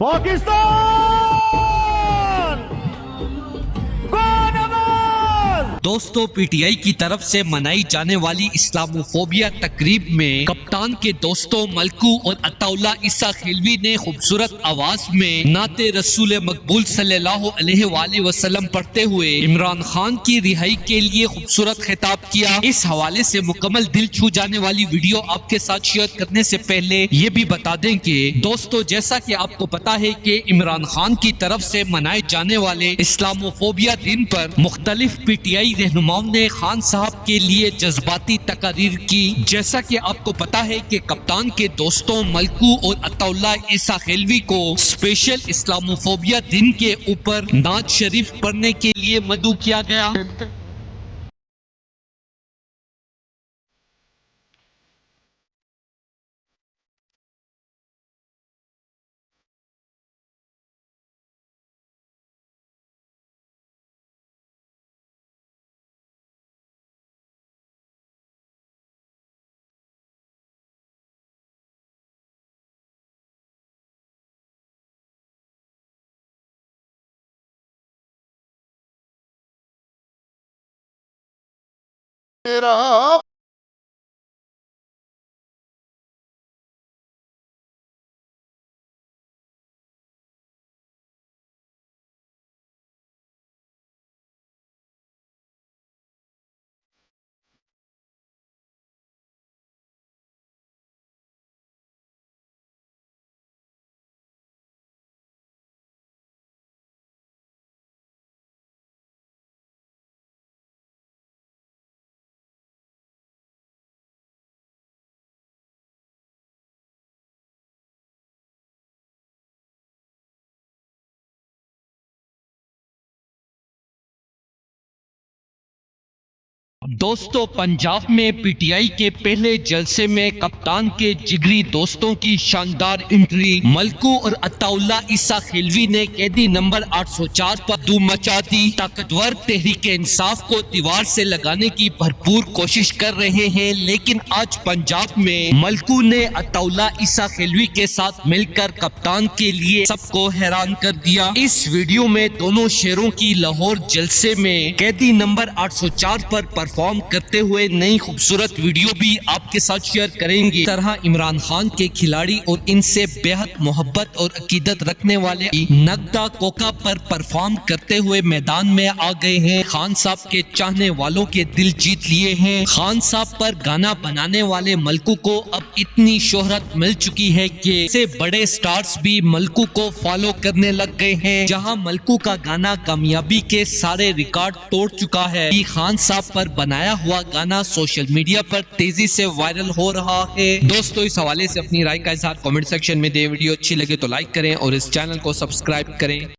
पाकिस्तान दोस्तों, पीटीआई की तरफ से मनाई जाने वाली इस्लामोफोबिया तकरीब में कप्तान के दोस्तों मलकू और अताउल्ला ईसा खिलवी ने खूबसूरत आवाज में नाते रसूल मकबूल सल्लल्लाहु अलैहि वसल्लम पढ़ते हुए इमरान खान की रिहाई के लिए खूबसूरत खिताब किया। इस हवाले से मुकम्मल दिल छू जाने वाली वीडियो आपके साथ शेयर करने से पहले ये भी बता दें कि दोस्तों, जैसा कि आपको पता है कि इमरान खान की तरफ से मनाए जाने वाले इस्लामोफोबिया दिन पर मुख्तलिफ पीटीआई रहनुमाओं ने खान साहब के लिए जज्बाती तकारीर की। जैसा कि आपको पता है कि कप्तान के दोस्तों मलकू और अताउल्ला ईसा खिलवी को स्पेशल इस्लामोफोबिया दिन के ऊपर नात शरीफ पढ़ने के लिए मदऊ किया गया। मेरा दोस्तों, पंजाब में पीटीआई के पहले जलसे में कप्तान के जिगरी दोस्तों की शानदार एंट्री मलकू और अताउल्ला ईसा खिलवी ने कैदी नंबर 804 पर धूम मचा दी। ताकतवर तहरीक इंसाफ को दीवार से लगाने की भरपूर कोशिश कर रहे हैं, लेकिन आज पंजाब में मलकू ने अताउल्ला ईसा खिलवी के साथ मिलकर कप्तान के लिए सबको हैरान कर दिया। इस वीडियो में दोनों शेरों की लाहौर जलसे में कैदी नंबर 804 पर परफॉर्म करते हुए नई खूबसूरत वीडियो भी आपके साथ शेयर करेंगे। इस तरह इमरान खान के खिलाड़ी और इनसे बेहद मोहब्बत और अकीदत रखने वाले नगदा कोका पर परफॉर्म करते हुए मैदान में आ गए हैं। खान साहब के चाहने वालों के दिल जीत लिए हैं। खान साहब पर गाना बनाने वाले मलकू को अब इतनी शोहरत मिल चुकी है कि इससे बड़े स्टार्स भी मलकू को फॉलो करने लग गए हैं। जहां मलकू का गाना कामयाबी के सारे रिकॉर्ड तोड़ चुका है, खान साहब पर बनाया हुआ गाना सोशल मीडिया पर तेजी से वायरल हो रहा है। दोस्तों, इस हवाले से अपनी राय का इजहार कमेंट सेक्शन में दें। वीडियो अच्छी लगे तो लाइक करें और इस चैनल को सब्सक्राइब करें।